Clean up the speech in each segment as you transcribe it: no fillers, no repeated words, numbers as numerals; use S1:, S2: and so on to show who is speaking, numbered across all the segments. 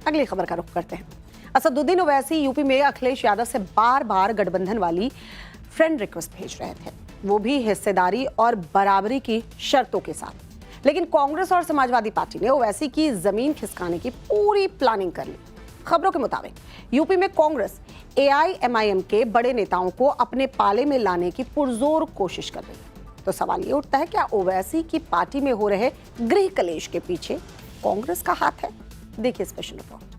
S1: अगली खबर का रुख करते हैं। असदुद्दीन ओवैसी यूपी में अखिलेश यादव से बार बार गठबंधन वाली फ्रेंड रिक्वेस्ट भेज रहे थे, वो भी हिस्सेदारी और बराबरी की शर्तों के साथ। लेकिन कांग्रेस और समाजवादी पार्टी ने ओवैसी की जमीन खिसकाने की पूरी प्लानिंग कर ली। खबरों के मुताबिक यूपी में कांग्रेस AIMIM के बड़े नेताओं को अपने पाले में लाने की पुरजोर कोशिश कर रही है। तो सवाल ये उठता है, क्या ओवैसी की पार्टी में हो रहे गृह कलेश के पीछे कांग्रेस का हाथ है? देखिए स्पेशल रिपोर्ट।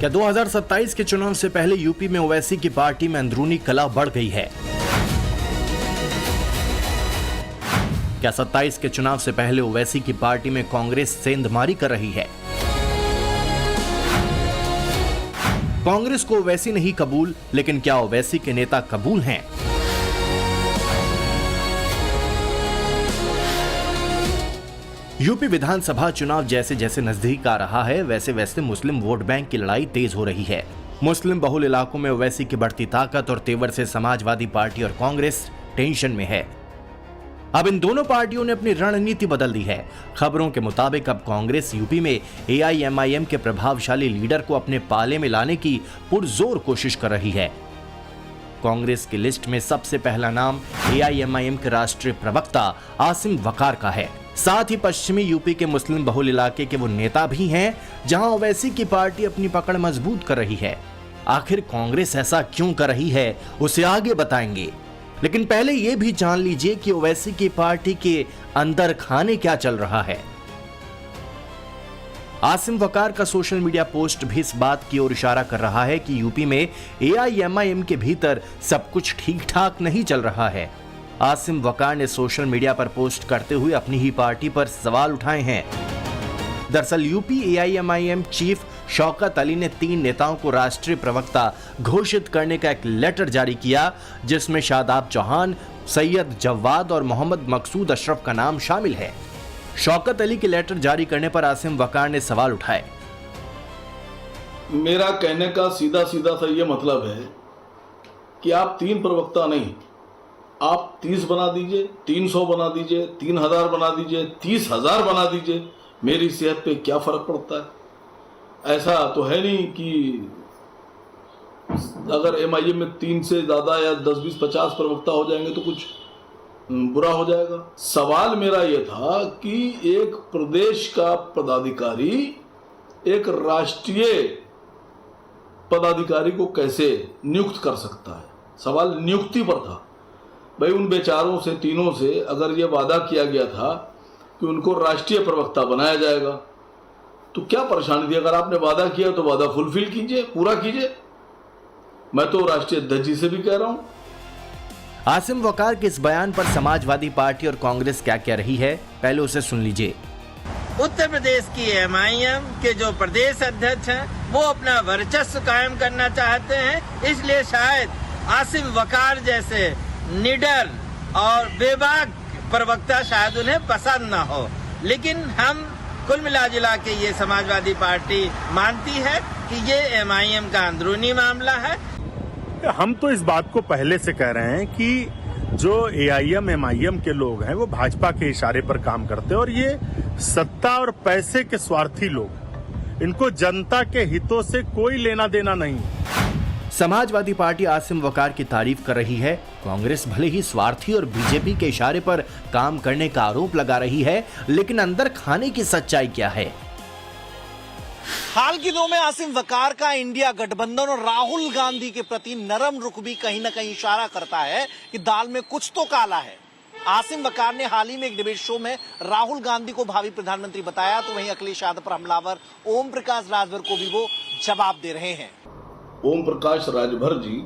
S2: क्या 2027 के चुनाव से पहले यूपी में ओवैसी की पार्टी में अंदरूनी कलह बढ़ गई है? क्या 27 के चुनाव से पहले ओवैसी की पार्टी में कांग्रेस सेंधमारी कर रही है? कांग्रेस को ओवैसी नहीं कबूल, लेकिन क्या ओवैसी के नेता कबूल हैं? यूपी विधानसभा चुनाव जैसे जैसे नजदीक आ रहा है, वैसे वैसे मुस्लिम वोट बैंक की लड़ाई तेज हो रही है। मुस्लिम बहुल इलाकों में ओवैसी की बढ़ती ताकत और तेवर से समाजवादी पार्टी और कांग्रेस टेंशन में है। अब इन दोनों पार्टियों ने अपनी रणनीति बदल दी है। खबरों के मुताबिक अब कांग्रेस यूपी में AIMIM के प्रभावशाली लीडर को अपने पाले में लाने की पुरजोर कोशिश कर रही है। कांग्रेस की लिस्ट में सबसे पहला नाम AIMIM के राष्ट्रीय प्रवक्ता आसिम वकार का है। साथ ही पश्चिमी यूपी के मुस्लिम बहुल इलाके के वो नेता भी हैं, जहां ओवैसी की पार्टी अपनी पकड़ मजबूत कर रही है। आखिर कांग्रेस ऐसा क्यों कर रही है, उसे आगे बताएंगे, लेकिन पहले यह भी जान लीजिए कि ओवैसी की पार्टी के अंदर खाने क्या चल रहा है। आसिम वकार का सोशल मीडिया पोस्ट भी इस बात की ओर इशारा कर रहा है कि यूपी में AIMIM के भीतर सब कुछ ठीक ठाक नहीं चल रहा है। आसिम वकार ने सोशल मीडिया पर पोस्ट करते हुए अपनी ही पार्टी पर सवाल उठाए हैं। दरअसल UP AIMIM chief Shaukat Ali ने 3 नेताओं को राष्ट्रीय प्रवक्ता घोषित करने का एक लेटर जारी किया, जिसमें शादाब चौहान, सैयद जवाद और मोहम्मद मकसूद अशरफ का नाम शामिल है। शौकत अली के लेटर जारी करने पर आसिम वकार ने सवाल उठाए।
S3: मेरा कहने का सीधा सीधा सा ये मतलब है कि आप 3 प्रवक्ता नहीं, आप 30 बना दीजिए, 300 बना दीजिए, 3000 बना दीजिए, 30,000 बना दीजिए, मेरी सेहत पे क्या फर्क पड़ता है? ऐसा तो है नहीं कि अगर MIM में 3 से ज्यादा या 10, 20, 50 प्रवक्ता हो जाएंगे तो कुछ बुरा हो जाएगा। सवाल मेरा यह था कि एक प्रदेश का पदाधिकारी एक राष्ट्रीय पदाधिकारी को कैसे नियुक्त कर सकता है? सवाल नियुक्ति पर था। भाई उन बेचारों से, तीनों से अगर ये वादा किया गया था कि उनको राष्ट्रीय प्रवक्ता बनाया जाएगा, तो क्या परेशानी थी? अगर आपने वादा किया तो वादा फुलफिल कीजिए, पूरा कीजिए। मैं तो राष्ट्रीय अध्यक्ष जी से भी कह रहा हूं।
S2: आसिम वकार के इस बयान पर समाजवादी पार्टी और कांग्रेस क्या कह रही है, पहले उसे सुन लीजिए।
S4: उत्तर प्रदेश की MIM के जो प्रदेश अध्यक्ष हैं वो अपना वर्चस्व कायम करना चाहते हैं, इसलिए शायद आसिम वकार जैसे निडर और बेबाक प्रवक्ता शायद उन्हें पसंद ना हो। लेकिन हम कुल मिला जुला के ये समाजवादी पार्टी मानती है कि ये MIM का अंदरूनी मामला है।
S5: हम तो इस बात को पहले से कह रहे हैं कि जो AIMIM के लोग हैं वो भाजपा के इशारे पर काम करते हैं और ये सत्ता और पैसे के स्वार्थी लोग, इनको जनता के हितों से कोई लेना देना नहीं।
S2: समाजवादी पार्टी आसिम वकार की तारीफ कर रही है। कांग्रेस भले ही स्वार्थी और बीजेपी के इशारे पर काम करने का आरोप लगा रही है, लेकिन अंदर खाने की सच्चाई क्या है?
S6: हाल के दिनों में आसिम वकार का इंडिया गठबंधन और राहुल गांधी के प्रति नरम रुख भी कहीं न कहीं इशारा करता है कि दाल में कुछ तो काला है। आसिम वकार ने हाल ही में एक डिबेट शो में राहुल गांधी को भावी प्रधानमंत्री बताया, तो वहीं अखिलेश यादव पर हमलावर ओम प्रकाश राजभर को भी वो जवाब दे रहे हैं।
S3: ओम प्रकाश राजभर जी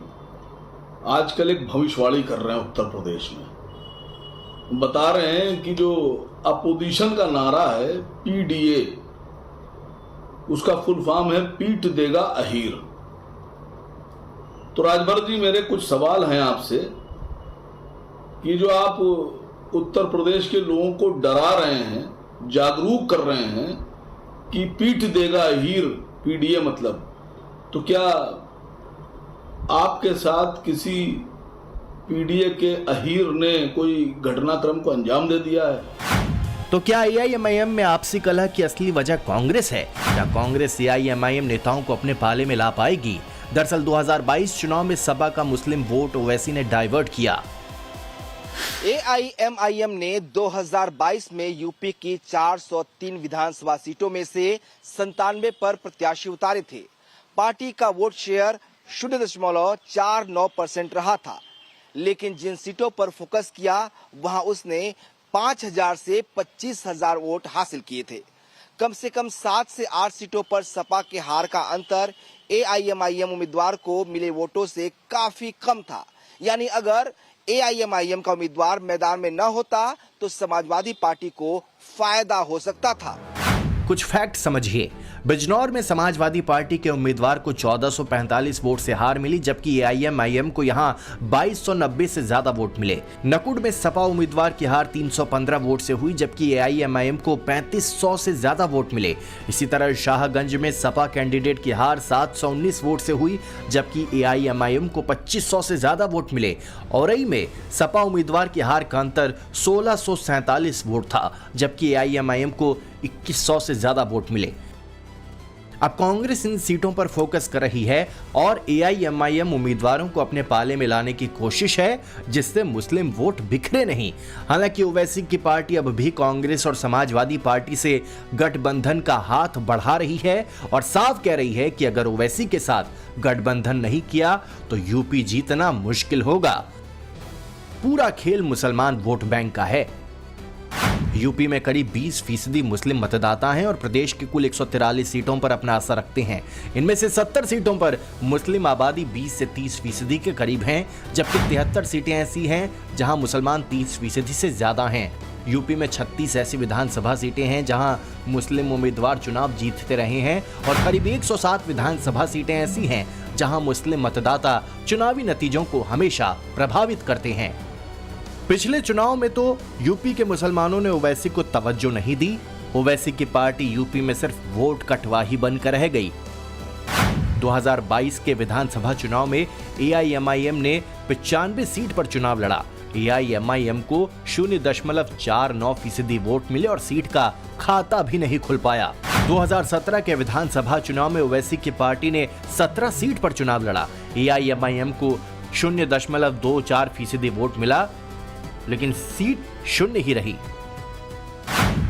S3: आजकल एक भविष्यवाणी कर रहे हैं उत्तर प्रदेश में। बता रहे हैं कि जो अपोजिशन का नारा है PDA, उसका फुल फॉर्म है पीट देगा अहीर। तो राजभर जी, मेरे कुछ सवाल हैं आपसे कि जो आप उत्तर प्रदेश के लोगों को डरा रहे हैं, जागरूक कर रहे हैं कि पीट देगा अहीर PDA मतलब, तो क्या आपके साथ किसी पीडीए के अहीर ने कोई घटनाक्रम को अंजाम दे दिया है।
S2: तो क्या एआईएमआईएम में आपसी कलह की असली वजह कांग्रेस है? क्या कांग्रेस एआईएमआईएम नेताओं को अपने पाले में ला पाएगी? दरअसल 2022 चुनाव में सपा का मुस्लिम वोट ओवैसी ने डाइवर्ट किया।
S7: एआईएमआईएम ने 2022 में यूपी की 403 विधानसभा सीटों में से 97 पर प्रत्याशी उतारे थे। पार्टी का वोट शेयर 0.49% रहा था, लेकिन जिन सीटों पर फोकस किया वहां उसने 5,000 से 25,000 वोट हासिल किए थे। कम से कम 7 से 8 सीटों पर सपा के हार का अंतर एआईएमआईएम उम्मीदवार को मिले वोटों से काफी कम था। यानी अगर एआईएमआईएम का उम्मीदवार मैदान में न होता तो समाजवादी पार्टी को फायदा हो सकता था।
S2: कुछ फैक्ट समझिए। बिजनौर में समाजवादी पार्टी के उम्मीदवार को 1445 वोट से हार मिली, जबकि एआईएमआईएम को यहां 2290 से ज्यादा वोट मिले। नकुड़ में सपा उम्मीदवार की हार 315 वोट से हुई, जबकि एआईएमआईएम को 3500 से ज्यादा वोट मिले। इसी तरह शाहगंज में सपा कैंडिडेट की हार 719 वोट से हुई, जबकि एआईएमआईएम को 2500 से ज्यादा वोट मिले। औरई में सपा उम्मीदवार की हार का अंतर 1647 वोट था, जबकि एआईएमआईएम को 2100 से ज्यादा वोट मिले। अब कांग्रेस इन सीटों पर फोकस कर रही है और एआईएमआईएम उम्मीदवारों को अपने पाले में लाने की कोशिश है, जिससे मुस्लिम वोट बिखरे नहीं। हालांकि ओवैसी की पार्टी अब भी कांग्रेस और समाजवादी पार्टी से गठबंधन का हाथ बढ़ा रही है और साफ कह रही है कि अगर ओवैसी के साथ गठबंधन नहीं किया तो यूपी जीतना मुश्किल होगा। पूरा खेल मुसलमान वोट बैंक का है। यूपी में करीब 20% मुस्लिम मतदाता हैं और प्रदेश की कुल 143 सीटों पर अपना असर रखते हैं। इनमें से 70 सीटों पर मुस्लिम आबादी 20 से 30% के करीब हैं, जबकि 73 सीटें ऐसी हैं जहां मुसलमान 30% से ज्यादा हैं। यूपी में 36 ऐसी विधानसभा सीटें हैं जहां मुस्लिम उम्मीदवार चुनाव जीतते रहे हैं और करीब 107 विधानसभा सीटें ऐसी हैं जहां मुस्लिम मतदाता चुनावी नतीजों को हमेशा प्रभावित करते हैं। पिछले चुनाव में तो यूपी के मुसलमानों ने ओवैसी को तवज्जो नहीं दी। ओवैसी की पार्टी यूपी में सिर्फ वोट कटवाही बनकर रह गई। 2022 के विधानसभा चुनाव में एआईएमआईएम ने 95 सीट पर चुनाव लड़ा। एआईएमआईएम को 0.49% वोट मिले और सीट का खाता भी नहीं खुल पाया। 2017 के विधानसभा चुनाव में ओवैसी की पार्टी ने 17 सीट पर चुनाव लड़ा। एआईएमआईएम को 0.24% वोट मिला, लेकिन सीट शून्य ही रही।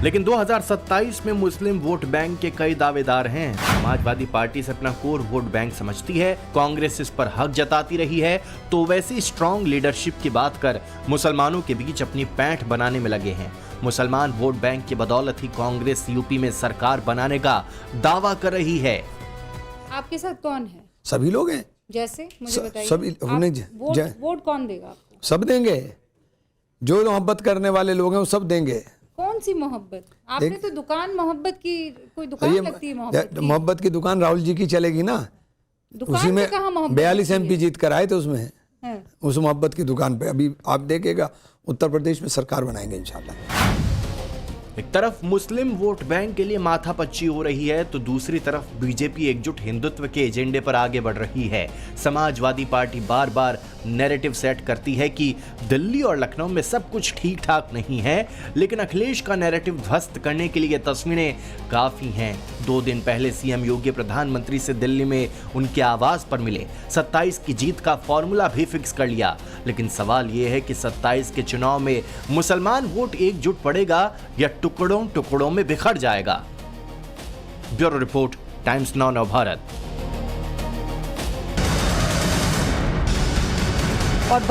S2: लेकिन 2027 में मुस्लिम वोट बैंक के कई दावेदार हैं। समाजवादी पार्टी से अपना कोर वोट बैंक समझती है, कांग्रेस इस पर हक जताती रही है, तो वैसी स्ट्रॉन्ग लीडरशिप की बात कर मुसलमानों के बीच अपनी पैंठ बनाने में लगे हैं। मुसलमान वोट बैंक की बदौलत ही कांग्रेस यूपी में सरकार बनाने का दावा कर रही है।
S8: आपके साथ कौन है?
S9: सभी लोग हैं।
S8: जैसे मुझे बताइए।
S9: सभी
S8: वोट कौन देगा आपको?
S9: सब देंगे, जो मोहब्बत करने वाले लोग हैं वो सब देंगे।
S8: कौन सी मोहब्बत? आपने तो दुकान मोहब्बत की, कोई दुकान लगती है
S9: मोहब्बत की दुकान राहुल जी की चलेगी ना, उसी में 42 MP जीत कर आए थे, उसमें है। उस मोहब्बत की दुकान पे अभी आप देखेगा उत्तर प्रदेश में सरकार बनाएंगे इंशाल्लाह।
S2: एक तरफ मुस्लिम वोट बैंक के लिए माथापच्ची हो रही है, तो दूसरी तरफ बीजेपी एकजुट हिंदुत्व के एजेंडे पर आगे बढ़ रही है। समाजवादी पार्टी बार बार नैरेटिव सेट करती है कि दिल्ली और लखनऊ में सब कुछ ठीक ठाक नहीं है, लेकिन अखिलेश का नैरेटिव ध्वस्त करने के लिए ये तस्वीरें काफी हैं। 2 दिन पहले सीएम योगी प्रधानमंत्री से दिल्ली में उनके आवास पर मिले, 27 की जीत का फॉर्मूला भी फिक्स कर लिया। लेकिन सवाल ये है कि 27 के चुनाव में मुसलमान वोट एकजुट पड़ेगा या टुकड़ों टुकड़ों में बिखर जाएगा। Bureau report, times now Navbharat.